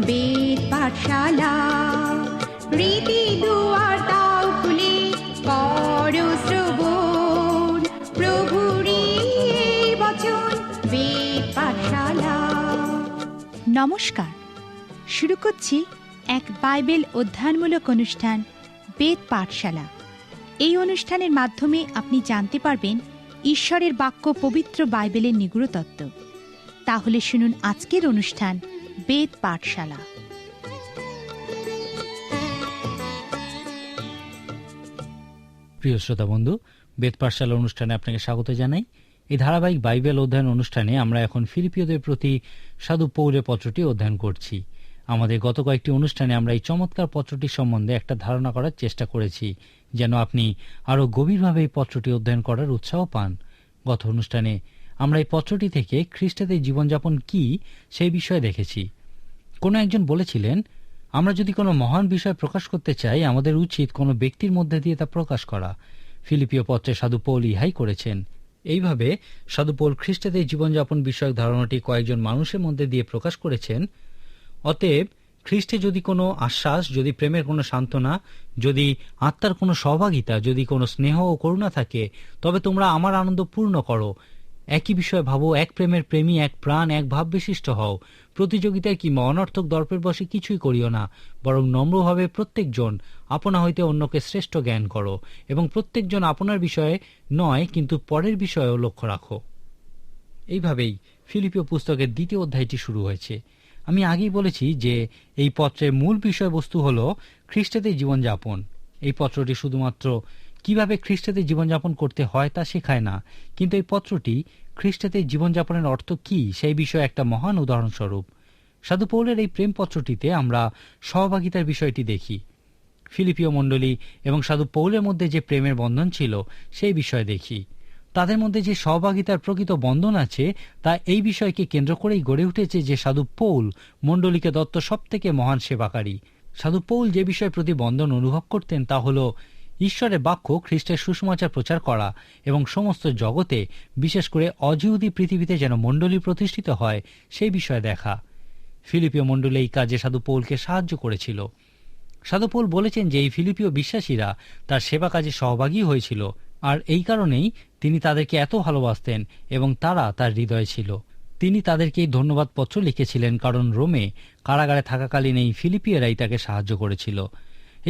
বেদ পাঠশালা। রীতি দুয়ার দাও খুলে করো শ্রবণ, প্রভুরই এই বচন বেদ পাঠশালা। নমস্কার, শুরু করছি এক বাইবেল অধ্যয়নমূলক অনুষ্ঠান বেদ পাঠশালা। এই অনুষ্ঠানের মাধ্যমে আপনি জানতে পারবেন ঈশ্বরের বাক্য, পবিত্র বাইবেলের নিগূঢ় তত্ত্ব। তাহলে শুনুন আজকের অনুষ্ঠান বেদ পাঠশালা। প্রিয় শ্রোতা বন্ধু, বেদ পাঠশালা অনুষ্ঠানে আপনাকে স্বাগত জানাই। এই ধারাবাহিক বাইবেল অধ্যয়ন অনুষ্ঠানে আমরা এখন ফিলিপিওদের প্রতি সাধু পৌলের পত্রটি অধ্যয়ন করছি। আমাদের গত কয়েকটি অনুষ্ঠানে আমরা এই চমৎকার পত্রটি সম্বন্ধে একটা ধারণা করার চেষ্টা করেছি, যেন আপনি আরও গভীরভাবে এই পত্রটি অধ্যয়ন করার উৎসাহ পান। গত অনুষ্ঠানে আমরা এই পত্রটি থেকে খ্রিস্টানদের জীবনযাপন কি সেই বিষয়ে দেখেছি। কোনো একজন বলেছিলেন, আমরা যদি কোনো মহান বিষয় প্রকাশ করতে চাই, আমাদের উচিত কোনো ব্যক্তির মধ্যে দিয়ে তা প্রকাশ করা। ফিলিপিও পত্রে সাধু পৌল ইহাই করেছেন। এইভাবে সাধু পৌল খ্রিস্টানদের জীবনযাপন বিষয়ক ধারণাটি কয়েকজন মানুষের মধ্যে দিয়ে প্রকাশ করেছেন। অতএব খ্রিস্টে যদি কোনো আশ্বাস, যদি প্রেমের কোনো সান্ত্বনা, যদি আত্মার কোনো সহভাগিতা, যদি কোনো স্নেহ ও করুণা থাকে, তবে তোমরা আমার আনন্দ পূর্ণ করো। একই বিষয়ে ভাবো, এক প্রেমের প্রেমী, এক প্রাণ, এক ভাব বিশিষ্ট হও। প্রতিযোগিতায় কিংবা অনর্থক দর্পের বশে কিছুই করিও না, বরং নম্রভাবে প্রত্যেকজন আপনা হইতে অন্যকে শ্রেষ্ঠ জ্ঞান করো, এবং প্রত্যেকজন আপনার বিষয়ে নয় কিন্তু পরের বিষয়েও লক্ষ্য রাখো। এইভাবেই ফিলিপিও পুস্তকের 2য় অধ্যায়টি শুরু হয়েছে। আমি আগেই বলেছি যে এই পত্রের মূল বিষয়বস্তু হল খ্রিস্টানদের জীবনযাপন। এই পত্রটি শুধুমাত্র কিভাবে খ্রিস্টানদের জীবনযাপন করতে হয় তা শেখায় না, কিন্তু এই পত্রটি খ্রিস্টানদের জীবনযাপনের অর্থ কি সেই বিষয়ে একটা মহান উদাহরণস্বরূপ। সাধু পৌলের এই প্রেম পত্রটিতে আমরা সহভাগিতার বিষয়টি দেখি। ফিলিপিও মণ্ডলী এবং সাধু পৌলের মধ্যে যে প্রেমের বন্ধন ছিল সেই বিষয়ে দেখি। তাদের মধ্যে যে সহভাগিতার প্রকৃত বন্ধন আছে তা এই বিষয়কে কেন্দ্র করেই গড়ে উঠেছে যে সাধু পৌল মণ্ডলীকে দত্ত সব থেকে মহান সেবাকারী। সাধু পৌল যে বিষয়ের প্রতি বন্ধন অনুভব করতেন তা হল ঈশ্বরের বাক্য, খ্রিস্টের সুসমাচার প্রচার করা এবং সমস্ত জগতে, বিশেষ করে অজিহুদি পৃথিবীতে যেন মণ্ডলী প্রতিষ্ঠিত হয় সেই বিষয়ে দেখা। ফিলিপিও মণ্ডলী এই কাজে সাধু পৌলকে সাহায্য করেছিল। সাধু পৌল বলেছেন যে এই ফিলিপিও বিশ্বাসীরা তার সেবা কাজে সহভাগী হয়েছিল, আর এই কারণেই তিনি তাদেরকে এত ভালোবাসতেন এবং তারা তার হৃদয়ে ছিল। তিনি তাদেরকে এই ধন্যবাদ পত্র লিখেছিলেন, কারণ রোমে কারাগারে থাকাকালীন এই ফিলিপিয়ারাই তাকে সাহায্য করেছিল।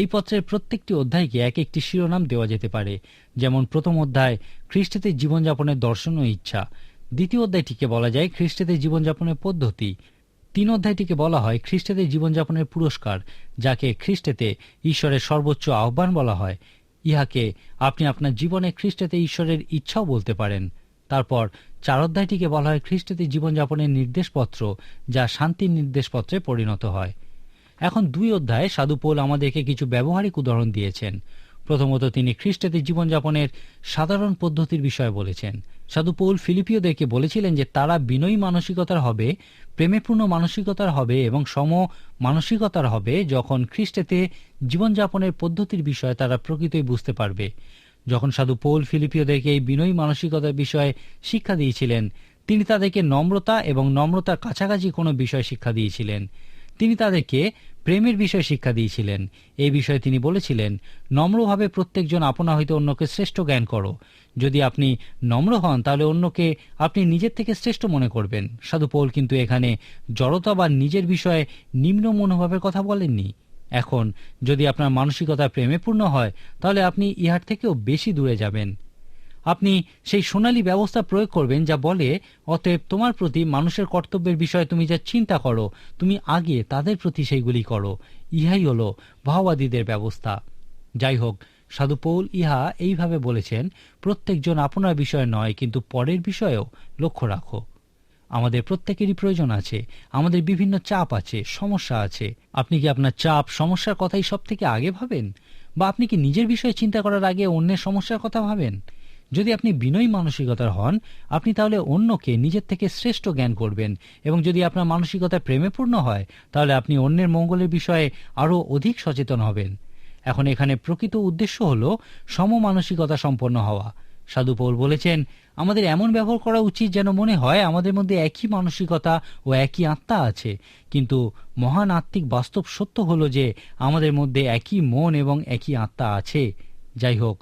এই পত্রের প্রত্যেকটি অধ্যায়কে এক একটি শিরোনাম দেওয়া যেতে পারে, যেমন প্রথম অধ্যায় খ্রিস্টদের জীবনযাপনের দর্শন ও ইচ্ছা, দ্বিতীয় অধ্যায়টিকে বলা যায় খ্রিস্টদের জীবনযাপনের পদ্ধতি, 3 অধ্যায়টিকে বলা হয় খ্রিস্টদের জীবনযাপনের পুরস্কার, যাকে খ্রিস্টেতে ঈশ্বরের সর্বোচ্চ আহ্বান বলা হয়। ইহাকে আপনি আপনার জীবনে খ্রিস্টেতে ঈশ্বরের ইচ্ছাও বলতে পারেন। তারপর 4 অধ্যায়টিকে বলা হয় খ্রিস্টেতে জীবনযাপনের নির্দেশপত্র, যা শান্তির নির্দেশপত্রে পরিণত হয়। এখন 2 অধ্যায়ে সাধু পৌল আমাদেরকে কিছু ব্যবহারিক উদাহরণ দিয়েছেন। প্রথমত তিনি খ্রিস্টের জীবনযাপনের সাধারণ পদ্ধতির বিষয়ে বলেছেন। সাধু পৌল ফিলিপিওদেরকে বলেছিলেন যে তারা বিনয়ী মানসিকতার হবে, প্রেমপূর্ণ মানসিকতার হবে এবং সম মানসিকতার হবে যখন খ্রিস্টেতে জীবনযাপনের পদ্ধতির বিষয়ে তারা প্রকৃতই বুঝতে পারবে। যখন সাধু পৌল ফিলিপিওদেরকে এই বিনয়ী মানসিকতার বিষয়ে শিক্ষা দিয়েছিলেন, তিনি তাদেরকে নম্রতা এবং নম্রতার কাছাকাছি কোনো বিষয় শিক্ষা দিয়েছিলেন। তিনি তাদেরকে প্রেমের বিষয় শিক্ষা দিয়েছিলেন। এই বিষয়ে তিনি বলেছিলেন, নম্রভাবে প্রত্যেকজন আপনা হইতে অন্যকে শ্রেষ্ঠ জ্ঞান করো। যদি আপনি নম্র হন তাহলে অন্যকে আপনি নিজের থেকে শ্রেষ্ঠ মনে করবেন। সাধু পৌল কিন্তু এখানে জড়তা বা নিজের বিষয়ে নিম্ন মনোভাবের কথা বলেননি। এখন যদি আপনার মানসিকতা প্রেমে পূর্ণ হয় তাহলে আপনি ইহার থেকেও বেশি দূরে যাবেন। আপনি সেই সোনালী ব্যবস্থা প্রয়োগ করবেন যা বলে, অতএব তোমার প্রতি মানুষের কর্তব্যের বিষয়ে তুমি যা চিন্তা করো তুমি আগে তাদের প্রতি সেইগুলি করো। ইহাই হলো ভাওবাদীদের ব্যবস্থা। যাই হোক, সাধু পৌল ইহা এইভাবে বলেছেন, প্রত্যেকজন আপনার বিষয় নয় কিন্তু পরের বিষয়েও লক্ষ্য রাখো। আমাদের প্রত্যেকেরই প্রয়োজন আছে, আমাদের বিভিন্ন চাপ আছে, সমস্যা আছে। আপনি কি আপনার চাপ, সমস্যার কথাই সব থেকে আগে ভাবেন, বা আপনি কি নিজের বিষয়ে চিন্তা করার আগে অন্যের সমস্যার কথা ভাবেন? যদি আপনি বিনয়ী মানসিকতার হন, আপনি তাহলে অন্যকে নিজের থেকে শ্রেষ্ঠ জ্ঞান করবেন, এবং যদি আপনার মানসিকতা প্রেমে পূর্ণ হয় তাহলে আপনি অন্যের মঙ্গলের বিষয়ে আরও অধিক সচেতন হবেন। এখন এখানে প্রকৃত উদ্দেশ্য হল সমমানসিকতা সম্পন্ন হওয়া। সাধু পৌল বলেছেন, আমাদের এমন ব্যবহার করা উচিত যেন মনে হয় আমাদের মধ্যে একই মানসিকতা ও একই আত্মা আছে। কিন্তু মহান আত্মিক বাস্তব সত্য হলো যে আমাদের মধ্যে একই মন এবং একই আত্মা আছে। যাই হোক,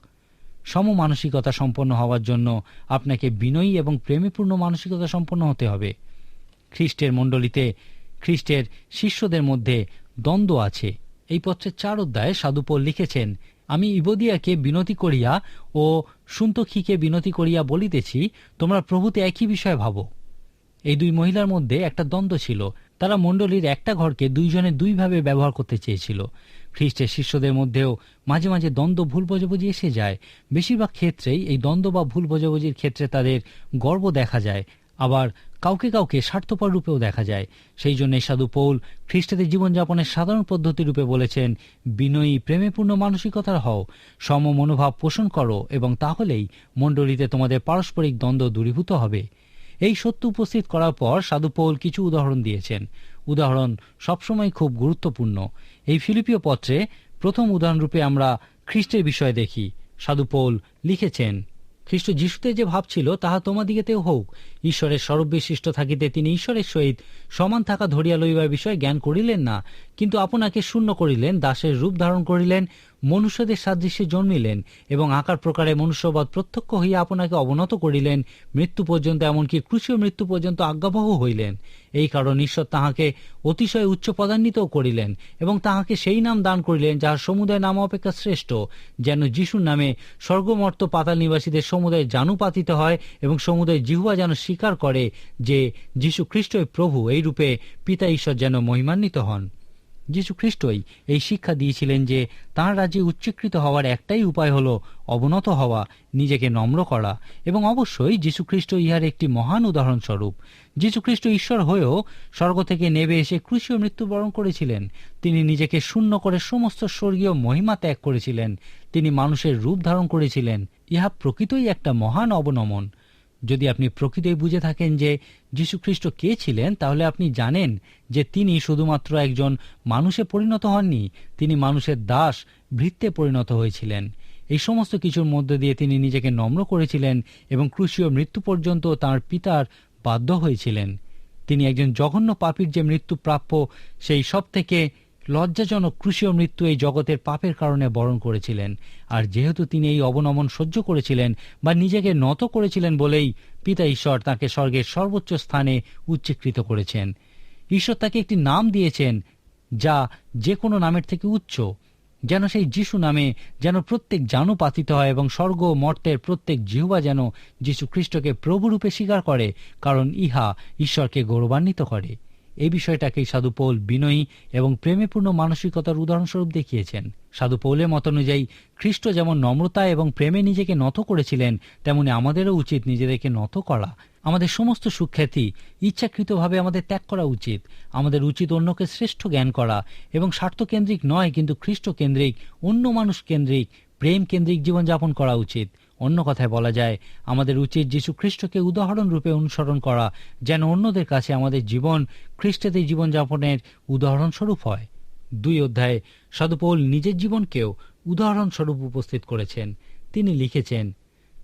সমমানসিকতা সম্পন্ন হওয়ার জন্য আপনাকে বিনয়ী এবং প্রেমপূর্ণ মানসিকতা সম্পন্ন হতে হবে। খ্রিস্টের মণ্ডলীতে খ্রিস্টের শিষ্যদের মধ্যে দ্বন্দ্ব আছে। এই পত্রের 4 অধ্যায়ে সাধু পৌল লিখেছেন, আমি ইবোদিয়াকে বিনতি করিয়া ও সুন্তখীকে বিনতি করিয়া বলিতেছি, তোমরা প্রভুতে একই বিষয় ভাবো। এই দুই মহিলার মধ্যে একটা দ্বন্দ্ব ছিল। তারা মণ্ডলীর একটা ঘরকে দুইজনে দুইভাবে ব্যবহার করতে চেয়েছিল। খ্রিস্টের শিষ্যদের মধ্যেও মাঝে মাঝে দ্বন্দ্ব, ভুল বোঝাবুঝি এসে যায়। বেশিরভাগ ক্ষেত্রেই এই দ্বন্দ্ব বা ভুল বোঝাবুঝির ক্ষেত্রে তাদের গর্ব দেখা যায়, আবার কাউকে কাউকে স্বার্থপর রূপেও দেখা যায়। সেই জন্য সাধু পৌল খ্রিস্টাদের জীবনযাপনের সাধারণ পদ্ধতি রূপে বলেছেন, বিনয়ী প্রেমপূর্ণ মানসিকতার হও, সম মনোভাব পোষণ করো, এবং তাহলেই মণ্ডলীতে তোমাদের পারস্পরিক দ্বন্দ্ব দূরীভূত হবে। এই সত্য উপস্থিত করার পর সাধু পৌল কিছু উদাহরণ দিয়েছেন। উদাহরণ সবসময় খুব গুরুত্বপূর্ণ। এই ফিলিপিয় পত্রে প্রথম উদাহরণরূপে আমরা খ্রিস্টের বিষয় দেখি। সাধু পৌল লিখেছেন, খ্রিস্ট যিশুতে যে ভাব ছিল তাহা তোমাদিগতেও হোক। ঈশ্বরের সর্ববিশিষ্ট থাকিতে তিনি ঈশ্বরের সহিত সমান থাকা ধরিয়া লইবার বিষয়ে জ্ঞান করিলেন না, কিন্তু আপনাকে শূন্য করিলেন, দাসের রূপ ধারণ করিলেন, মনুষ্যদের সাদৃশ্যে জন্মিলেন এবং আকার প্রকারে মনুষ্যবৎ প্রত্যক্ষ হইয়া আপনাকে অবনত করিলেন, মৃত্যু পর্যন্ত, এমনকি ক্রুশীয় মৃত্যু পর্যন্ত আজ্ঞাবহ হইলেন। এই কারণ ঈশ্বর তাহাকে অতিশয় উচ্চ পদান্বিতও করিলেন এবং তাহাকে সেই নাম দান করিলেন যাহার সমুদয় নাম অপেক্ষা শ্রেষ্ঠ, যেন যিশুর নামে স্বর্গমর্ত পাতাল নিবাসীদের সমুদয় জানু পাতিত হয় এবং সমুদয় জিহ্বা যেন স্বীকার করে যে যীশু খ্রিস্টই প্রভু, এই রূপে পিতা ঈশ্বর যেন মহিমান্বিত হন। যীশু খ্রিস্টই এই শিক্ষা দিয়েছিলেন যে তাঁর রাজ্যে উচ্চীকৃত হওয়ার একটাই উপায় হল অবনত হওয়া, নিজেকে নম্র করা, এবং অবশ্যই যীশু খ্রিস্ট ইহার একটি মহান উদাহরণস্বরূপ। যীশু খ্রিস্ট ঈশ্বর হয়েও স্বর্গ থেকে নেমে এসে ক্রুশীয় মৃত্যুবরণ করেছিলেন। তিনি নিজেকে শূন্য করে সমস্ত স্বর্গীয় মহিমা ত্যাগ করেছিলেন। তিনি মানুষের রূপ ধারণ করেছিলেন। ইহা প্রকৃতই একটা মহান অবনমন। যদি আপনি প্রকৃতই বুঝে থাকেন যে যীশুখ্রিস্ট কে ছিলেন, তাহলে আপনি জানেন যে তিনি শুধুমাত্র একজন মানুষে পরিণত হননি, তিনি মানুষের দাস, ভৃত্যে পরিণত হয়েছিলেন। এই সমস্ত কিছুর মধ্যে দিয়ে তিনি নিজেকে নম্র করেছিলেন এবং ক্রুশীয় মৃত্যু পর্যন্ত তাঁর পিতার বাধ্য হয়েছিলেন। তিনি একজন জঘন্য পাপীর যে মৃত্যু প্রাপ্য, সেই সব থেকে লজ্জাজনক ক্রুশীয় মৃত্যু এই জগতের পাপের কারণে বরণ করেছিলেন। আর যেহেতু তিনি এই অবনমন সহ্য করেছিলেন বা নিজেকে নত করেছিলেন বলেই পিতা ঈশ্বর তাঁকে স্বর্গের সর্বোচ্চ স্থানে উচ্চীকৃত করেছেন। ঈশ্বর তাকে একটি নাম দিয়েছেন যা যে কোনো নামের থেকে উচ্চ, যেন সেই যিশু নামে যেন প্রত্যেক জানু পাতিত হয় এবং স্বর্গ মর্তের প্রত্যেক জিহ্বা যেন যীশু খ্রিস্টকে প্রভুরূপে স্বীকার করে, কারণ ইহা ঈশ্বরকে গৌরবান্বিত করে। এই বিষয়টাকেই সাধু পৌল বিনয়ী এবং প্রেমপূর্ণ মানসিকতার উদাহরণস্বরূপ দেখিয়েছেন। সাধু পৌলের মত অনুযায়ী খ্রিস্ট যেমন নম্রতা এবং প্রেমে নিজেকে নত করেছিলেন, তেমনি আমাদেরও উচিত নিজেদেরকে নত করা। আমাদের সমস্ত সুখ্যাতি ইচ্ছাকৃতভাবে আমাদের ত্যাগ করা উচিত। আমাদের উচিত অন্যকে শ্রেষ্ঠ জ্ঞান করা এবং স্বার্থকেন্দ্রিক নয়, কিন্তু খ্রিস্ট কেন্দ্রিক, অন্য মানুষ কেন্দ্রিক, প্রেম কেন্দ্রিক জীবনযাপন করা উচিত। অন্য কথায় বলা যায়, আমাদের উচিত যীশু খ্রিস্টকে উদাহরণ রূপে অনুসরণ করা, যেন অন্যদের কাছে আমাদের জীবন খ্রিস্টের জীবনযাপনের উদাহরণস্বরূপ হয়। 2 অধ্যায়ে সাধু পৌল নিজের জীবনকেও উদাহরণস্বরূপ উপস্থিত করেছেন। তিনি লিখেছেন,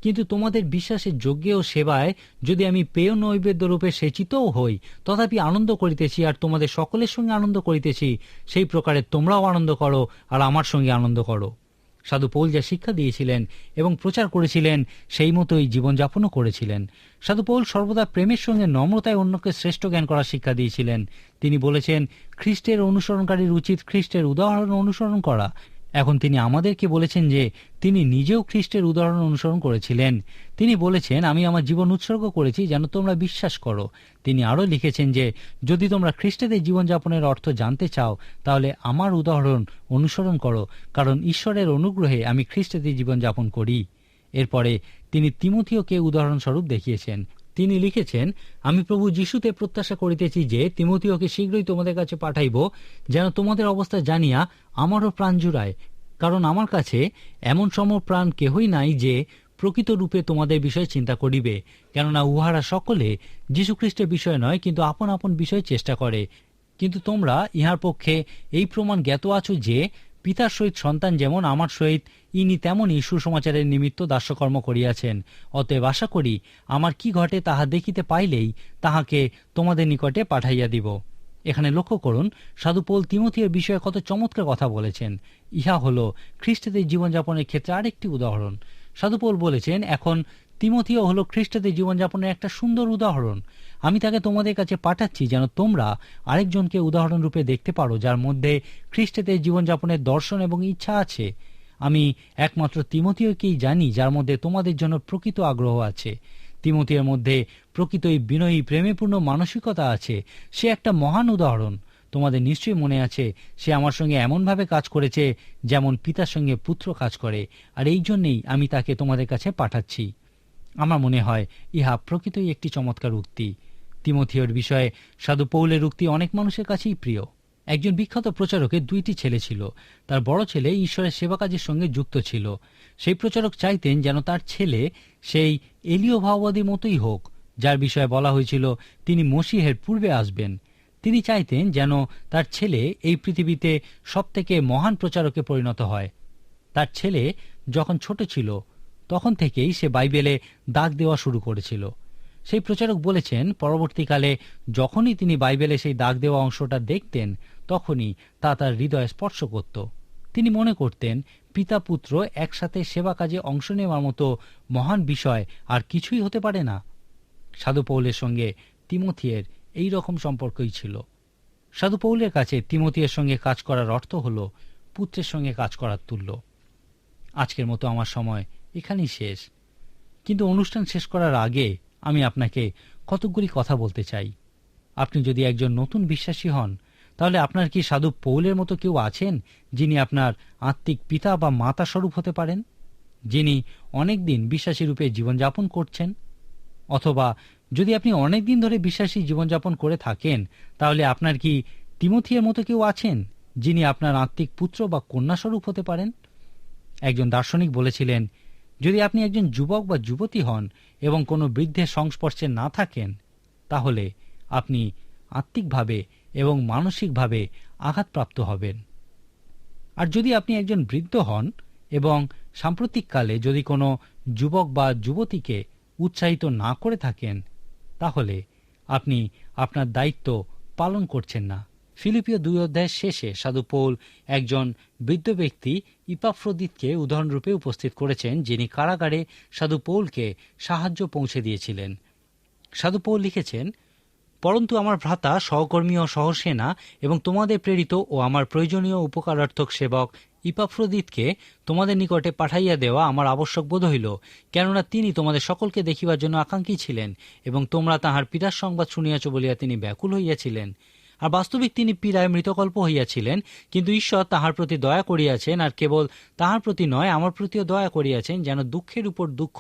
কিন্তু তোমাদের বিশ্বাসের যজ্ঞে ও সেবায় যদি আমি পেয় নৈবেদ্য রূপে সেচিতও হই, তথাপি আনন্দ করিতেছি আর তোমাদের সকলের সঙ্গে আনন্দ করিতেছি। সেই প্রকারে তোমরাও আনন্দ করো আর আমার সঙ্গে আনন্দ করো। সাধু পৌল যা শিক্ষা দিয়েছিলেন এবং প্রচার করেছিলেন, সেই মতোই জীবনযাপনও করেছিলেন। সাধু পৌল সর্বদা প্রেমের সঙ্গে নম্রতায় অন্যকে শ্রেষ্ঠ জ্ঞান করার শিক্ষা দিয়েছিলেন। তিনি বলেছেন, খ্রিস্টের অনুসরণকারীর উচিত খ্রিস্টের উদাহরণ অনুসরণ করা। এখন তিনি আমাদেরকে বলেছেন যে তিনি নিজেও খ্রিস্টের উদাহরণ অনুসরণ করেছিলেন। তিনি বলেছেন, আমি আমার জীবন উৎসর্গ করেছি যেন তোমরা বিশ্বাস করো। তিনি আরও লিখেছেন যে যদি তোমরা খ্রিস্টের জীবনযাপনের অর্থ জানতে চাও, তাহলে আমার উদাহরণ অনুসরণ করো, কারণ ঈশ্বরের অনুগ্রহে আমি খ্রিস্টের জীবনযাপন করি। এরপরে তিনি তিমথিওকে উদাহরণস্বরূপ দেখিয়েছেন। তিনি লিখেছেন, আমি প্রভু যিশুতে প্রত্যাশা করিতেছি যে তিমথিওকে শীঘ্রই তোমাদের কাছে পাঠাইব, যেন তোমাদের অবস্থা জানিয়া আমারও প্রাণ জুড়ায়, কারণ আমার কাছে এমন সমপ্রাণ কেহই নাই যে প্রকৃত রূপে তোমাদের বিষয়ে চিন্তা করিবে, কেননা উহারা সকলে যীশুখ্রিস্টের বিষয় নয়, কিন্তু আপন আপন বিষয়ে চেষ্টা করে। কিন্তু তোমরা ইহার পক্ষে এই প্রমাণ জ্ঞাত আছো যে পিতার সহিত সন্তান যেমন আমার সহিত ইনি তেমনই সুসমাচারের নিমিত্ত দাস্যকর্ম করিয়াছেন। অতএব আশা করি আমার কি ঘটে তাহা দেখিতে পাইলেই তাহাকে তোমাদের নিকটে পাঠাইয়া দিব। এখানে লক্ষ্য করুন, সাধু পৌল তিমথিয়ের বিষয়ে কত চমৎকার কথা বলেছেন। ইহা হল খ্রিস্টদের জীবনযাপনের ক্ষেত্রে আরেকটি উদাহরণ। সাধু পৌল বলেছেন, এখন তিমথিও হল খ্রিস্টদের জীবনযাপনের একটা সুন্দর উদাহরণ। আমি তাকে তোমাদের কাছে পাঠাচ্ছি যেন তোমরা আরেকজনকে উদাহরণ রূপে দেখতে পারো, যার মধ্যে খ্রিস্টদের জীবনযাপনের দর্শন এবং ইচ্ছা আছে। আমি একমাত্র তিমথিওকেই জানি যার মধ্যে তোমাদের জন্য প্রকৃত আগ্রহ আছে। তিমথিয়ের মধ্যে প্রকৃতই বিনয়ী প্রেমেপূর্ণ মানসিকতা আছে। সে একটা মহান উদাহরণ। তোমাদের নিশ্চয়ই মনে আছে, সে আমার সঙ্গে এমনভাবে কাজ করেছে যেমন পিতার সঙ্গে পুত্র কাজ করে, আর এই জন্যেই আমি তাকে তোমাদের কাছে পাঠাচ্ছি। আমার মনে হয় ইহা প্রকৃতই একটি চমৎকার উক্তি। তিমথিওর বিষয়ে সাধু পৌলের উক্তি অনেক মানুষের কাছেই প্রিয়। একজন বিখ্যাত প্রচারকের 2টি ছেলে ছিল। তার বড় ছেলে ঈশ্বরের সেবা কাজের সঙ্গে যুক্ত ছিল। সেই প্রচারক চাইতেন যেন তার ছেলে সেই এলীয় ভাববাদীর মতোই হোক, যার বিষয়ে বলা হয়েছিল তিনি মসিহের পূর্বে আসবেন। তিনি চাইতেন যেন তার ছেলে এই পৃথিবীতে সবথেকে মহান প্রচারকে পরিণত হয়। তার ছেলে যখন ছোট ছিল তখন থেকেই সে বাইবেলে দাগ দেওয়া শুরু করেছিল। সেই প্রচারক বলেছেন, পরবর্তীকালে যখনই তিনি বাইবেলে সেই দাগ দেওয়া অংশটা দেখতেন তখনই তা তার হৃদয়ে স্পর্শ করত। তিনি মনে করতেন পিতা পুত্র একসাথে সেবা কাজে অংশ নেওয়ার মতো মহান বিষয় আর কিছুই হতে পারে না। সাধু পৌলের সঙ্গে তিমথিয়ের এই রকম সম্পর্কই ছিল। সাধু পৌলের কাছে তিমথিয়ের সঙ্গে কাজ করার অর্থ হল পুত্রের সঙ্গে কাজ করার তুল্য। আজকের মতো আমার সময় এখানেই শেষ, কিন্তু অনুষ্ঠান শেষ করার আগে আমি আপনাকে কতকগুলি কথা বলতে চাই। আপনি যদি একজন নতুন বিশ্বাসী হন, তাহলে আপনার কি সাধু পৌলের মতো কেউ আছেন যিনি আপনার আত্মিক পিতা বা মাতা স্বরূপ হতে পারেন, যিনি অনেক দিন বিশ্বাসী রূপে জীবনযাপন করছেন? অথবা যদি আপনি অনেক দিন ধরে বিশ্বাসী জীবনযাপন করে থাকেন, তাহলে আপনার কি তিমথিয়ের মতো কেউ আছেন যিনি আপনার আত্মিক পুত্র বা কন্যা স্বরূপ হতে পারেন? একজন দার্শনিক বলেছিলেন, যদি আপনি একজন যুবক বা যুবতী হন এবং কোনো বৃদ্ধের সংস্পর্শে না থাকেন, তাহলে আপনি আত্মিকভাবে এবং মানসিকভাবে আঘাতপ্রাপ্ত হবেন। আর যদি আপনি একজন বৃদ্ধ হন এবং সাম্প্রতিককালে যদি কোনো যুবক বা যুবতীকে উৎসাহিত না করে থাকেন, তাহলে আপনি আপনার দায়িত্ব পালন করছেন না। ফিলিপিও 2 অধ্যায়ের শেষে সাধু পৌল একজন বৃদ্ধ ব্যক্তি ইপাফ্রোদিতকে উদাহরণরূপে উপস্থিত করেছেন, যিনি কারাগারে সাধু পৌলকে সাহায্য পৌঁছে দিয়েছিলেন। সাধু পৌল লিখেছেন, পরন্তু আমার ভ্রাতা, সহকর্মী ও সহসেনা এবং তোমাদের প্রেরিত ও আমার প্রয়োজনীয় উপকারার্থক সেবক ইপাফ্রোদিতকে তোমাদের নিকটে পাঠাইয়া দেওয়া আমার আবশ্যক বোধ হইল, কেননা তিনি তোমাদের সকলকে দেখিবার জন্য আকাঙ্ক্ষী ছিলেন এবং তোমরা তাহার পীড়ার সংবাদ শুনিয়াছ বলিয়া তিনি ব্যাকুল হইয়াছিলেন। আর বাস্তবিক তিনি পীড়ায় মৃতকল্প হইয়াছিলেন, কিন্তু ঈশ্বর তাহার প্রতি দয়া করিয়াছেন, আর কেবল তাহার প্রতি নয় আমার প্রতিও দয়া করিয়াছেন, যেন দুঃখের উপর দুঃখ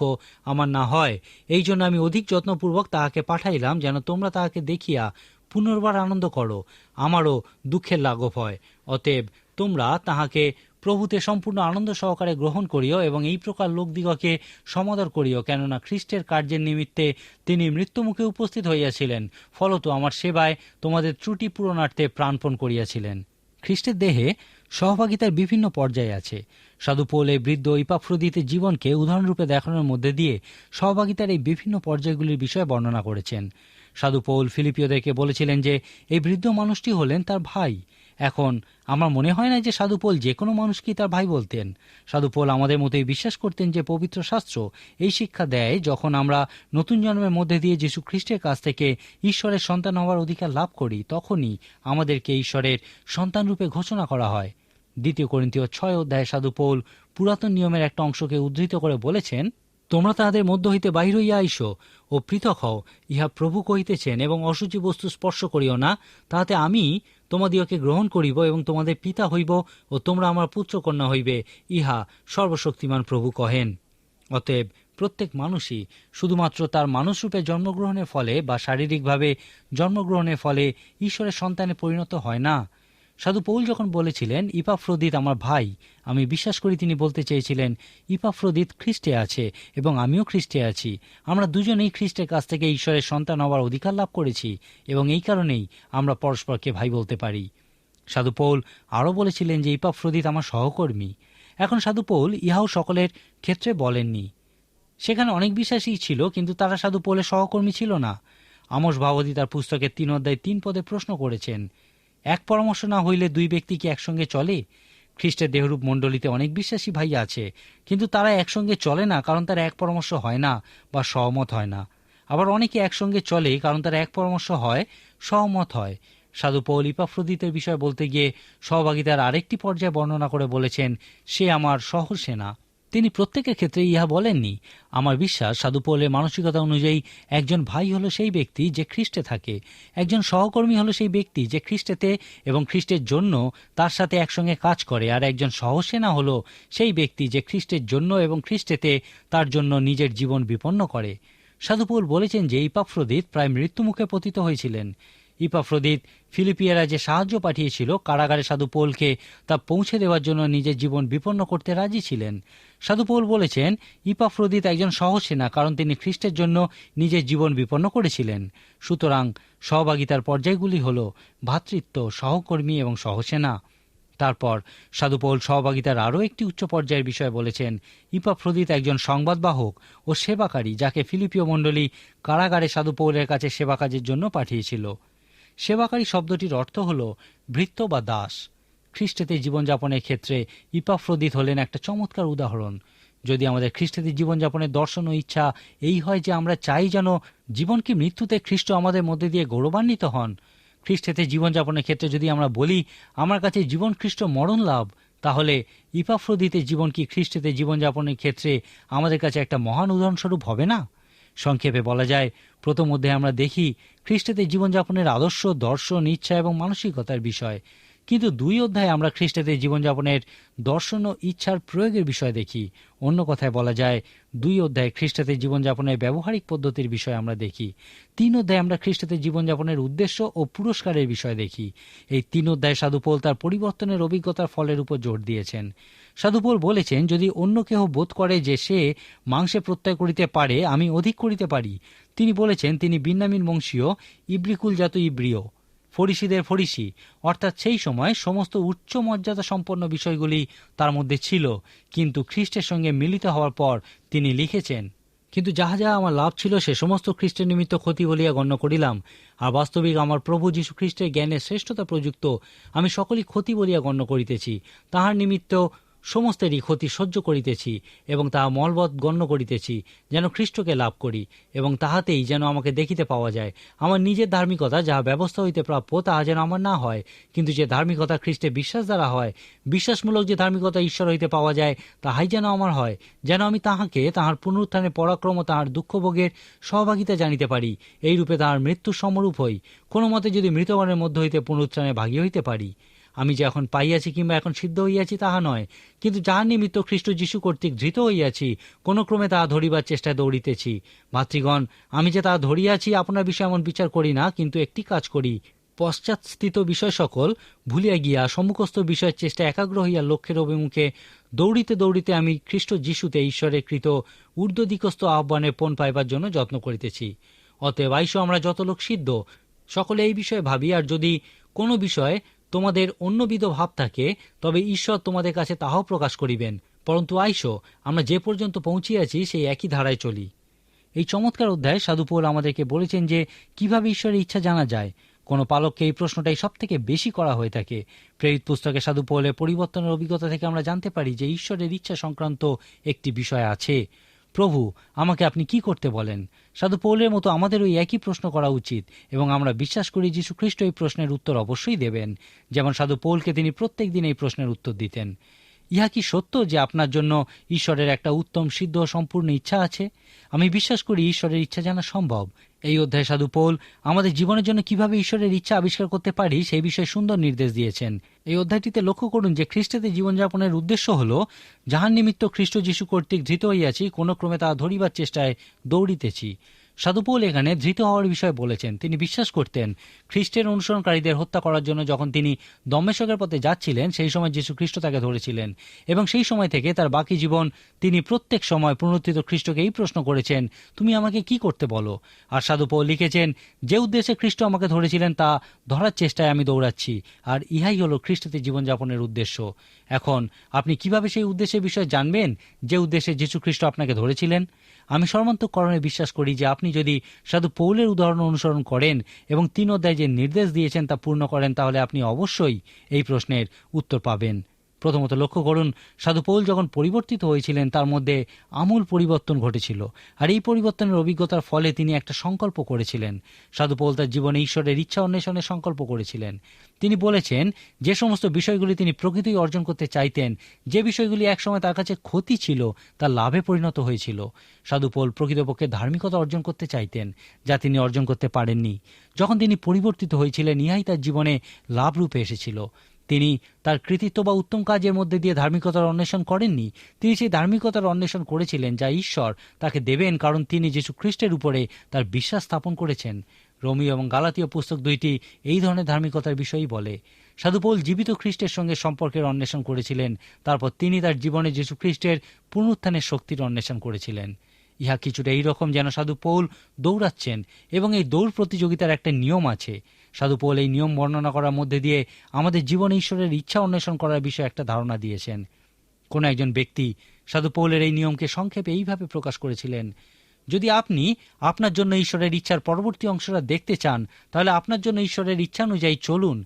আমার না হয়। এই জন্য আমি অধিক যত্নপূর্বক তাহাকে পাঠাইলাম, যেন তোমরা তাহাকে দেখিয়া পুনর্বার আনন্দ করো, আমারও দুঃখের লাঘব হয়। অতএব তোমরা তাহাকে প্রভুতে সম্পূর্ণ আনন্দ সহকারে গ্রহণ করিও এবং এই প্রকার লোকদিগকে সমাদর করিও, কেননা খ্রিস্টের কার্যের নিমিত্তে তিনি মৃত্যুমুখে উপস্থিত হইয়াছিলেন, ফলত আমার সেবায় তোমাদের ত্রুটি পূরণার্থে প্রাণপণ করিয়াছিলেন। খ্রিস্টের দেহে সহভাগিতার বিভিন্ন পর্যায় আছে। সাধু পৌল এই বৃদ্ধ ইপাফ্রোদিতের জীবনকে উদাহরণরূপে দেখানোর মধ্যে দিয়ে সহভাগিতার এই বিভিন্ন পর্যায়গুলির বিষয়ে বর্ণনা করেছেন। সাধু পৌল ফিলিপিওদেরকে বলেছিলেন যে এই বৃদ্ধ মানুষটি হলেন তার ভাই। এখন আমার মনে হয় না যে সাধু পৌল যে কোনো মানুষকেই তার ভাই বলতেন। সাধু পৌল আমাদের মতোই বিশ্বাস করতেন যে পবিত্র শাস্ত্র এই শিক্ষা দেয়, যখন আমরা নতুন জন্মের মধ্যে দিয়ে যীশু খ্রিস্টের কাছ থেকে ঈশ্বরের সন্তান হওয়ার অধিকার লাভ করি, তখনই আমাদেরকে ঈশ্বরের সন্তানরূপে ঘোষণা করা হয়। 2 করিন্থীয় 6 অধ্যায়ে সাধু পৌল পুরাতন নিয়মের একটা অংশকে উদ্ধৃত করে বলেছেন, তোমরা তাহাদের মধ্য হইতে বাহির হইয়া আইসো ও পৃথক হও, ইহা প্রভু কহিতেছেন, এবং অশুচি বস্তু স্পর্শ করিও না, তাহাতে আমি তোমাদিওকে গ্রহণ করিব এবং তোমাদের পিতা হইব ও তোমরা আমার পুত্রকন্যা হইবে, ইহা সর্বশক্তিমান প্রভু কহেন। অতএব প্রত্যেক মানুষই শুধুমাত্র তার মানুষরূপে জন্মগ্রহণের ফলে বা শারীরিকভাবে জন্মগ্রহণের ফলে ঈশ্বরের সন্তানে পরিণত হয় না। সাধু পৌল যখন বলেছিলেন ইপাফ্রোদিত আমার ভাই, আমি বিশ্বাস করি তিনি বলতে চেয়েছিলেন ইপাফ্রোদিত খ্রিস্টে আছে এবং আমিও খ্রিস্টে আছি। আমরা দুজনেই খ্রিস্টের কাছ থেকে ঈশ্বরের সন্তান হওয়ার অধিকার লাভ করেছি এবং এই কারণেই আমরা পরস্পরকে ভাই বলতে পারি। সাধু পৌল আরও বলেছিলেন যে ইপাফ্রোদিত আমার সহকর্মী। এখন সাধু পৌল ইহাও সকলের ক্ষেত্রে বলেননি। সেখানে অনেক বিশ্বাসী ছিল, কিন্তু তারা সাধু পৌলের সহকর্মী ছিল না। আমোস ভাবতী তার পুস্তকের 3 অধ্যায় 3 পদে প্রশ্ন করেছেন, এক পরামর্শ না হইলে দুই ব্যক্তি কি একসঙ্গে চলে? খ্রিস্টের দেহরূপ মণ্ডলীতে অনেক বিশ্বাসী ভাই আছে, কিন্তু তারা একসঙ্গে চলে না, কারণ তারা এক পরামর্শ হয় না বা সহমত হয় না। আবার অনেকে একসঙ্গে চলে, কারণ তারা এক পরামর্শ হয়, সহমত হয়। সাধু পৌল ইপাফ্রোদিতের বিষয় বলতে গিয়ে সহভাগিতার আরেকটি পর্যায়ে বর্ণনা করে বলেছেন, সে আমার সহসেনা। তিনি প্রত্যেকের ক্ষেত্রে ইহা বলেননি। আমার বিশ্বাস, সাধু পৌলের মানসিকতা অনুযায়ী একজন ভাই হলো সেই ব্যক্তি যে খ্রিস্টে থাকে, একজন সহকর্মী হলো সেই ব্যক্তি যে খ্রিস্টেতে এবং খ্রিস্টের জন্য তার সাথে একসঙ্গে কাজ করে, আর একজন সহসেনা হলো সেই ব্যক্তি যে খ্রিস্টের জন্য এবং খ্রিস্টেতে তার জন্য নিজের জীবন বিপন্ন করে। সাধু পৌল বলেছেন যে ইপাফ্রোদিত প্রায় মৃত্যুমুখে পতিত হয়েছিলেন। ইপাফ্রোদিত ফিলিপিয়ারা যে সাহায্য পাঠিয়েছিল কারাগারে সাধু পৌলকে তা পৌঁছে দেওয়ার জন্য নিজের জীবন বিপন্ন করতে রাজি ছিলেন। সাধু পৌল বলেছেন ইপাফ্রোদিত একজন সহসেনা, কারণ তিনি খ্রিস্টের জন্য নিজের জীবন বিপন্ন করেছিলেন। সুতরাং সহভাগিতার পর্যায়গুলি হল ভ্রাতৃত্ব, সহকর্মী এবং সহসেনা। তারপর সাধু পৌল সহভাগিতার আরও একটি উচ্চ পর্যায়ের বিষয় বলেছেন, ইপাফ্রোদিত একজন সংবাদবাহক ও সেবাকারী, যাকে ফিলিপীয় মণ্ডলী কারাগারে সাধু পৌলের কাছে সেবা কাজের জন্য পাঠিয়েছিল। সেবাকারী শব্দটির অর্থ হল ভৃত্য বা দাস। খ্রিস্টেতে জীবনযাপনের ক্ষেত্রে ইপাফ্রোদিত হলেন একটা চমৎকার উদাহরণ। যদি আমাদের খ্রিস্টেতে জীবনযাপনের দর্শন ও ইচ্ছা এই হয় যে আমরা চাই যেন জীবন কি মৃত্যুতে খ্রিস্ট আমাদের মধ্যে দিয়ে গৌরবান্বিত হন, খ্রিস্টেতে জীবনযাপনের ক্ষেত্রে যদি আমরা বলি আমার কাছে জীবন খ্রিস্ট মরণ লাভ, তাহলে ইপাফ্রোদিতের জীবন কি খ্রিস্টেতে জীবনযাপনের ক্ষেত্রে আমাদের কাছে একটা মহান উদাহরণস্বরূপ হবে না? সংক্ষেপে বলা যায়, প্রথম অধ্যায়ে আমরা দেখি খ্রিস্টেতে জীবনযাপনের আদর্শ, দর্শন, ইচ্ছা এবং মানসিকতার বিষয়, কিন্তু 2 অধ্যায়ে আমরা খ্রিস্টেতে জীবনযাপনের দর্শন ও ইচ্ছার প্রয়োগের বিষয় দেখি। অন্য কথায় বলা যায়, 2 অধ্যায়ে খ্রিস্টেতে জীবনযাপনের ব্যবহারিক পদ্ধতির বিষয় আমরা দেখি। 3 অধ্যায়ে আমরা খ্রিস্টেতে জীবনযাপনের উদ্দেশ্য ও পুরস্কারের বিষয় দেখি। এই 3 অধ্যায়ে সাধু পৌল তার পরিবর্তনের অভিজ্ঞতার ফলের উপর জোর দিয়েছেন। সাধু পৌল বলেছেন, যদি অন্য কেহ বোধ করে যে সে মাংসে প্রত্যয় করিতে পারে, আমি অধিক করিতে পারি। তিনি বলেছেন তিনি বিন্যামিন বংশীয়, ইব্রিকুলজাত ইব্রিয়, ফরিসীদের ফরিসি, অর্থাৎ সেই সময় সমস্ত উচ্চ মর্যাদা সম্পন্ন বিষয়গুলি তার মধ্যে ছিল, কিন্তু খ্রিস্টের সঙ্গে মিলিত হওয়ার পর তিনি লিখেছেন, কিন্তু যাহা যাহা আমার লাভ ছিল সে সমস্ত খ্রিস্টের নিমিত্ত ক্ষতি বলিয়া গণ্য করিলাম। আর বাস্তবিক আমার প্রভু যীশু খ্রিস্টের জ্ঞানের শ্রেষ্ঠতা প্রযুক্ত আমি সকলই ক্ষতি বলিয়া গণ্য করিতেছি। তাহার নিমিত্ত সমস্তেরই ক্ষতি সহ্য করিতেছি এবং তাহা মলবৎ গণ্য করিতেছি, যেন খ্রিস্টকে লাভ করি এবং তাহাতেই যেন আমাকে দেখিতে পাওয়া যায়। আমার নিজের ধার্মিকতা যাহা ব্যবস্থা হইতে প্রাপ্য তাহা যেন আমার না হয়, কিন্তু যে ধার্মিকতা খ্রিস্টে বিশ্বাস দ্বারা হয়, বিশ্বাসমূলক যে ধার্মিকতা ঈশ্বর হইতে পাওয়া যায়, তাহাই যেন আমার হয়, যেন আমি তাহাকে, তাহার পুনরুত্থানের পরাক্রম ও তাহার দুঃখভোগের সহভাগিতা জানিতে পারি, এইরূপে তাহার মৃত্যুর সমরূপ হই, কোনো মতে যদি মৃতগণের মধ্য হইতে পুনরুত্থানে ভাগী হইতে পারি। আমি যে এখন পাইয়াছি কিংবা এখন সিদ্ধ হইয়াছি তাহা নয়, কিন্তু যাহার নিমিত্ত খ্রিস্ট যীশু কর্তৃক ধৃত হইয়াছি, কোন ক্রমে তাহা ধরিবার চেষ্টায় দৌড়িতেছি। ভাতৃগণ, আমি যে তাহা ধরিয়াছি আপনার বিষয়ে এমন বিচার করি না, কিন্তু একটি কাজ করি, পশ্চাৎস্থিত বিষয় সকল ভুলিয়া গিয়া সম্মুখস্থ বিষয়ের চেষ্টা একাগ্র হইয়া লক্ষ্যের অভিমুখে দৌড়িতে দৌড়িতে আমি খ্রিস্ট যীশুতে ঈশ্বরের কৃত ঊর্ধ্বদিকস্থ আহ্বানে পণ পাইবার জন্য যত্ন করিতেছি। অতএব আইসো, আমরা যত লোক সিদ্ধ সকলে এই বিষয়ে ভাবি, আর যদি কোনো বিষয়ে তোমাদের অন্যবিধ ভাব থাকে, তবে ঈশ্বর তোমাদের কাছে তাহাও প্রকাশ করিবেন। পরন্তু আইসো, আমরা যে পর্যন্ত পৌঁছিয়াছি সেই একই ধারায় চলি। এই চমৎকার অধ্যায়ে সাধু পৌল আমাদেরকে বলেছেন যে কিভাবে ঈশ্বরের ইচ্ছা জানা যায়। কোনো পালককে এই প্রশ্নটাই সব থেকে বেশি করা হয়ে থাকে। প্রেরিত পুস্তকে সাধু পৌলের পরিবর্তনের অভিজ্ঞতা থেকে আমরা জানতে পারি যে ঈশ্বরের ইচ্ছা সংক্রান্ত একটি বিষয় আছে। প্রভু, আমাকে আপনি কি করতে বলেন? সাধু পৌলের মতো আমাদের ওই একই প্রশ্ন করা উচিত, এবং আমরা বিশ্বাস করি যীশু খ্রিস্ট এই প্রশ্নের উত্তর অবশ্যই দেবেন, যেমন সাধু পৌলকে তিনি প্রত্যেক দিন এই প্রশ্নের উত্তর দিতেন। ইহা কি সত্য যে আপনার জন্য ঈশ্বরের একটা উত্তম, সিদ্ধ ও সম্পূর্ণ ইচ্ছা আছে? আমি বিশ্বাস করি ঈশ্বরের ইচ্ছা জানা সম্ভব। এই অধ্যায়ে সাধু পৌল আমাদের জীবনের জন্য কিভাবে ঈশ্বরের ইচ্ছা আবিষ্কার করতে পারি সেই বিষয়ে সুন্দর নির্দেশ দিয়েছেন। এই অধ্যায়টিতে লক্ষ্য করুন যে খ্রিস্টেতে জীবনযাপনের উদ্দেশ্য হল, যাহার নিমিত্ত খ্রিস্ট যীশু কর্তৃক ধৃত হইয়াছি, কোন ক্রমে তাহা ধরিবার চেষ্টায় দৌড়িতেছি। সাধু পৌল এখানে ধৃত হওয়ার বিষয়ে বলেছেন। তিনি বিশ্বাস করতেন খ্রিস্টের অনুসরণকারীদের হত্যা করার জন্য যখন তিনি দমেশকের পথে যাচ্ছিলেন, সেই সময় যীশু খ্রিস্ট তাকে ধরেছিলেন এবং সেই সময় থেকে তার বাকি জীবন তিনি প্রত্যেক সময় পুনরুত্থিত খ্রিস্টকে এই প্রশ্ন করেছেন, তুমি আমাকে কি করতে বলো? আর সাধু পৌল লিখেছেন, যে উদ্দেশ্যে খ্রিস্ট আমাকে ধরেছিলেন তা ধরার চেষ্টায় আমি দৌড়াচ্ছি, আর ইহাই হলো খ্রিস্টতে জীবনযাপনের উদ্দেশ্য। এখন আপনি কিভাবে সেই উদ্দেশ্যের বিষয়ে জানবেন যে উদ্দেশ্যে যীশু খ্রিস্ট আপনাকে ধরেছিলেন? আমি সর্বান্তঃকরণে বিশ্বাস করি যে আপনি যদি সাধু পৌলের উদাহরণ অনুসরণ করেন এবং 3 অধ্যায়ে যে নির্দেশ দিয়েছেন তা পূর্ণ করেন, তাহলে আপনি অবশ্যই এই প্রশ্নের উত্তর পাবেন। প্রথমত লক্ষ্য করুন, সাধু পৌল যখন পরিবর্তিত হয়েছিলেন তার মধ্যে আমূল পরিবর্তন ঘটেছিল, আর এই পরিবর্তনের অভিজ্ঞতার ফলে তিনি একটা সংকল্প করেছিলেন। সাধু পৌল তার জীবনে ঈশ্বরের ইচ্ছা অন্বেষণের সংকল্প করেছিলেন। তিনি বলেছেন যে সমস্ত বিষয়গুলি তিনি প্রকৃতই অর্জন করতে চাইতেন, যে বিষয়গুলি একসময় তার কাছে ক্ষতি ছিল, তা লাভে পরিণত হয়েছিল। সাধু পৌল প্রকৃতপক্ষে ধার্মিকতা অর্জন করতে চাইতেন, যা তিনি অর্জন করতে পারেননি। যখন তিনি পরিবর্তিত হয়েছিলেন, ইহাই তার জীবনে লাভরূপে এসেছিল। তিনি তার কৃতিত্ব বা উত্তম কাজের মধ্যে দিয়ে ধার্মিকতার অন্বেষণ করেননি। তিনি সেই ধার্মিকতার অন্বেষণ করেছিলেন যা ঈশ্বর তাকে দেবেন, কারণ তিনি যীশু খ্রিস্টের উপরে তার বিশ্বাস স্থাপন করেছেন। রোমীয় এবং গালাতীয় পুস্তক 2টি এই ধরনের ধার্মিকতার বিষয়ই বলে। সাধু পৌল জীবিত খ্রিস্টের সঙ্গে সম্পর্কের অন্বেষণ করেছিলেন, তারপর তিনি তার জীবনে যীশু খ্রিস্টের পুনরুত্থানের শক্তির অন্বেষণ করেছিলেন। ইহা কিছুটা এইরকম যেন সাধু পৌল দৌড়াচ্ছেন এবং এই দৌড় প্রতিযোগিতার একটা নিয়ম আছে। সাধু পৌল এই নিয়ম বর্ণনা করার মধ্যে দিয়ে আমাদের জীবনে ঈশ্বরের ইচ্ছা অন্বেষণ করার বিষয়ে একটা ধারণা দিয়েছেন। কোন একজন ব্যক্তি সাধু পৌলের এই নিয়মকে সংক্ষেপে এইভাবে প্রকাশ করেছিলেন, যদি আপনি আপনার জন্য ঈশ্বরের ইচ্ছার পরবর্তী অংশটা দেখতে চান, তাহলে আপনার জন্য ঈশ্বরের ইচ্ছা অনুযায়ী চলুন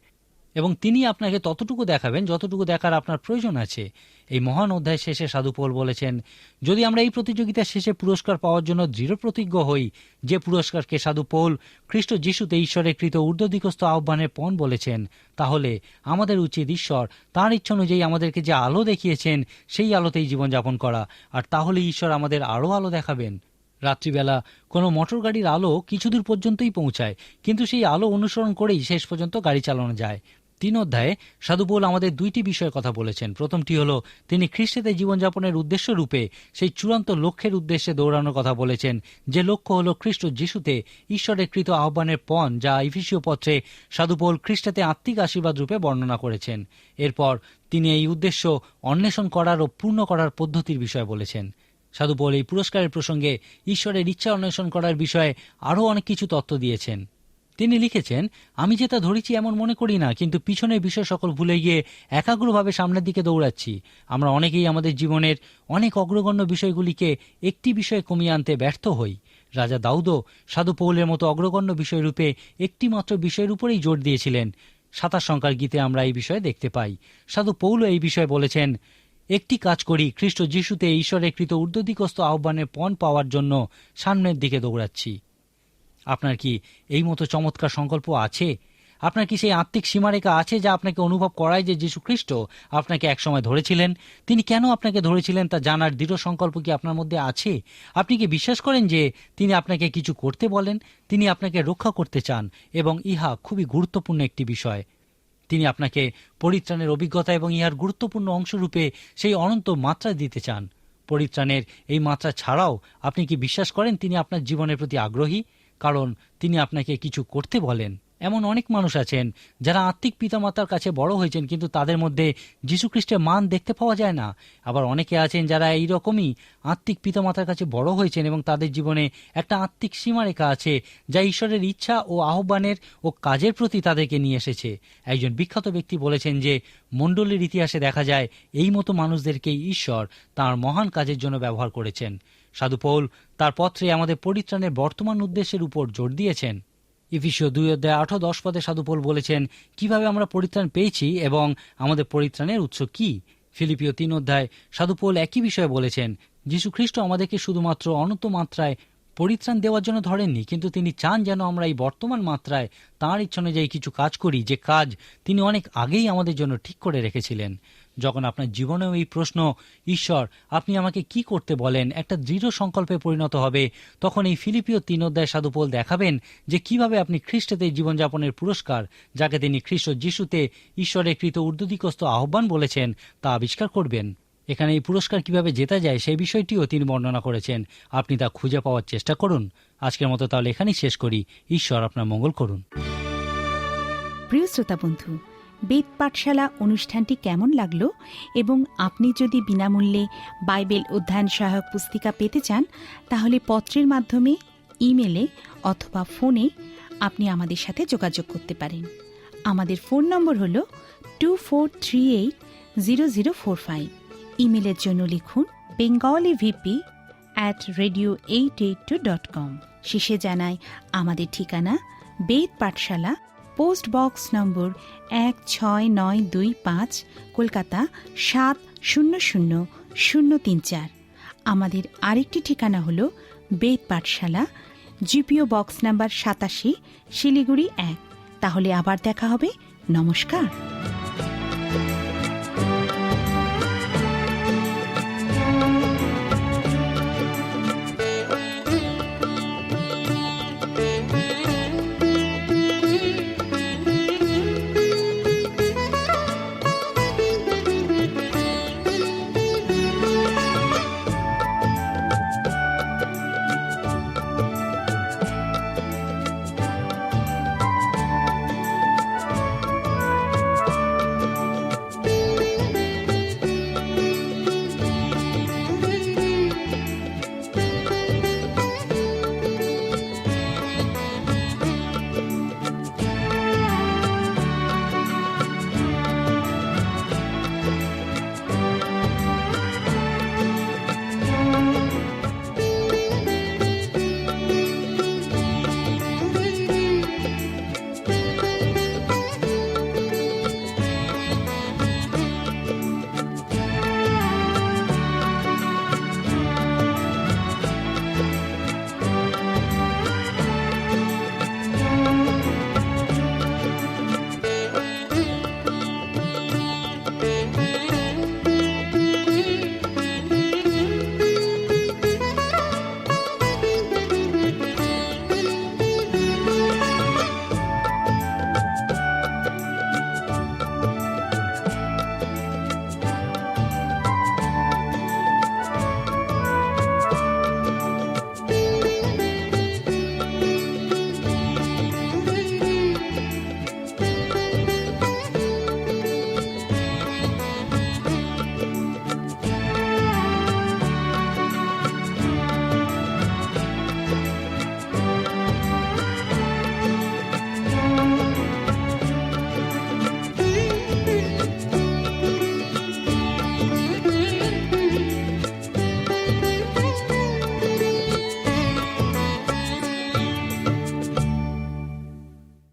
এবং তিনি আপনাকে ততটুকু দেখাবেন যতটুকু দেখার আপনার প্রয়োজন আছে। এই মহান অধ্যায় শেষে সাধু পৌল বলেছেন, যদি আমরা এই প্রতিযোগিতার শেষে পুরস্কার পাওয়ার জন্য দৃঢ় প্রতিজ্ঞ হই, যে পুরস্কারকে সাধু পৌল খ্রিস্ট যিশুতে ঈশ্বরের কৃত ঊর্ধ্বদিগস্থ আহ্বানের পণ বলেছেন, তাহলে আমাদের উচিত ঈশ্বর তাঁর ইচ্ছা অনুযায়ী আমাদেরকে যে আলো দেখিয়েছেন সেই আলোতেই জীবনযাপন করা, আর তাহলে ঈশ্বর আমাদের আরও আলো দেখাবেন। রাত্রিবেলা কোনো মোটর গাড়ির আলো কিছুদূর পর্যন্তই পৌঁছায়, কিন্তু সেই আলো অনুসরণ করেই শেষ পর্যন্ত গাড়ি চালানো যায়। 3 অধ্যায়ে সাধু পৌল আমাদের 2টি বিষয়ের কথা বলেছেন। প্রথমটি হলো তিনি খ্রিস্টেতে জীবনযাপনের উদ্দেশ্য রূপে সেই চূড়ান্ত লক্ষ্যের উদ্দেশ্যে দৌড়ানোর কথা বলেছেন, যে লক্ষ্য হলো খ্রিস্ট যিশুতে ঈশ্বরের কৃত আহ্বানের পণ, যা ইফিসীয় পত্রে সাধু পৌল খ্রিস্টেতে আত্মিক আশীর্বাদ রূপে বর্ণনা করেছেন। এরপর তিনি এই উদ্দেশ্য অন্বেষণ করার ও পূর্ণ করার পদ্ধতির বিষয়ে বলেছেন। সাধু পৌল এই পুরস্কারের প্রসঙ্গে ঈশ্বরের ইচ্ছা অন্বেষণ করার বিষয়ে আরও অনেক কিছু তথ্য দিয়েছেন। তিনি লিখেছেন, আমি যেটা ধরেছি এমন মনে করি না, কিন্তু পিছনের বিষয় সকল ভুলে গিয়ে একাগ্রভাবে সামনের দিকে দৌড়াচ্ছি। আমরা অনেকেই আমাদের জীবনের অনেক অগ্রগণ্য বিষয়গুলিকে একটি বিষয়ে কমিয়ে আনতে ব্যর্থ হই। রাজা দাউদও সাধু পৌলের মতো অগ্রগণ্য বিষয়রূপে একটি মাত্র বিষয়ের উপরেই জোর দিয়েছিলেন। 27 সংখ্যার গীতে আমরা এই বিষয়ে দেখতে পাই। সাধু পৌলও এই বিষয়ে বলেছেন, একটি কাজ করি, খ্রিস্ট যিশুতে ঈশ্বরের কৃত ঊর্ধ্বদিগস্থ আহ্বানের পণ পাওয়ার জন্য সামনের দিকে দৌড়াচ্ছি। আপনার কি এই মতো চমৎকার সংকল্প আছে? আপনার কি সেই আত্মিক সীমারেখা আছে যা আপনাকে অনুভব করায় যে যীশু খ্রিস্ট আপনাকে একসময় ধরেছিলেন? তিনি কেন আপনাকে ধরেছিলেন তা জানার দৃঢ় সংকল্প কি আপনার মধ্যে আছে? আপনি কি বিশ্বাস করেন যে তিনি আপনাকে কিছু করতে বলেন? তিনি আপনাকে রক্ষা করতে চান এবং ইহা খুবই গুরুত্বপূর্ণ একটি বিষয়। তিনি আপনাকে পরিত্রাণের অভিজ্ঞতা এবং ইহার গুরুত্বপূর্ণ অংশরূপে সেই অনন্ত মাত্রা দিতে চান। পরিত্রাণের এই মাত্রা ছাড়াও আপনি কি বিশ্বাস করেন তিনি আপনার জীবনের প্রতি আগ্রহী? কারণ তিনি আপনাকে কিছু করতে বলেন। এমন অনেক মানুষ আছেন যারা আত্মিক পিতামাতার কাছে বড় হয়েছেন, কিন্তু তাদের মধ্যে যীশুখ্রিস্টের মান দেখতে পাওয়া যায় না। আবার অনেকে আছেন যারা এইরকমই আত্মিক পিতামাতার কাছে বড় হয়েছেন এবং তাদের জীবনে একটা আত্মিক সীমারেখা আছে যা ঈশ্বরের ইচ্ছা ও আহ্বানের ও কাজের প্রতি তাদেরকে নিয়ে এসেছে। একজন বিখ্যাত ব্যক্তি বলেছেন যে মণ্ডলীর ইতিহাসে দেখা যায় এই মতো মানুষদেরকেই ঈশ্বর তাঁর মহান কাজের জন্য ব্যবহার করেছেন। সাধু পৌল তার পত্রে আমাদের পরিত্রাণের বর্তমান উদ্দেশ্যের উপর জোর দিয়েছেন। ইফিসীয় 2 অধ্যায় 8-10 পদে সাধু পৌল বলেছেন কিভাবে আমরা পরিত্রাণ পেয়েছি এবং আমাদের পরিত্রাণের উৎস কি। ফিলিপিও 3 অধ্যায় সাধু পৌল একই বিষয়ে বলেছেন, যীশু খ্রিস্ট আমাদেরকে শুধুমাত্র অনন্ত মাত্রায় পরিত্রাণ দেওয়ার জন্য ধরেননি, কিন্তু তিনি চান যেন আমরা এই বর্তমান মাত্রায় তাঁর ইচ্ছা অনুযায়ী কিছু কাজ করি, যে কাজ তিনি অনেক আগেই আমাদের জন্য ঠিক করে রেখেছিলেন। যখন আপনার জীবনেও এই প্রশ্ন, ঈশ্বর আপনি আমাকে কি করতে বলেন, একটা দৃঢ় সংকল্পে পরিণত হবে, তখন এই ফিলিপিও 3 অধ্যায় সাধু পৌল দেখাবেন যে কিভাবে আপনি খ্রিস্টেতে জীবনযাপনের পুরস্কার, যাকে তিনি খ্রিস্ট যিশুতে ঈশ্বরের কৃত ঊর্ধ্বদিগস্থ আহ্বান বলেছেন, তা আবিষ্কার করবেন এখানে এই পুরস্কার কিভাবে জেতা যায় সেই বিষয়টিও তিনি বর্ণনা করেছেন। আপনি তা খুঁজে পাওয়ার চেষ্টা করুন। আজকের মতো তাহলে এখানেই শেষ করি। ঈশ্বর আপনার মঙ্গল করুন। প্রিয় শ্রোতা বন্ধু, বেদ পাঠশালা অনুষ্ঠানটি কেমন লাগলো? এবং আপনি যদি বিনামূল্যে বাইবেল অধ্যয়ন সহায়ক পুস্তিকা পেতে চান, তাহলে পত্রের মাধ্যমে, ইমেলে অথবা ফোনে আপনি আমাদের সাথে যোগাযোগ করতে পারেন। আমাদের ফোন নম্বর হল 24380045। ইমেলের জন্য লিখুন bengalivp@radio882.com। শেষে জানাই আমাদের ঠিকানা, বেদ পাঠশালা, পোস্ট বক্স নম্বর 16925, কলকাতা 700034। আমাদের আরেকটি ঠিকানা হল বেদ পাঠশালা, জিপিও বক্স নাম্বার 87, শিলিগুড়ি 1। তাহলে আবার দেখা হবে। নমস্কার।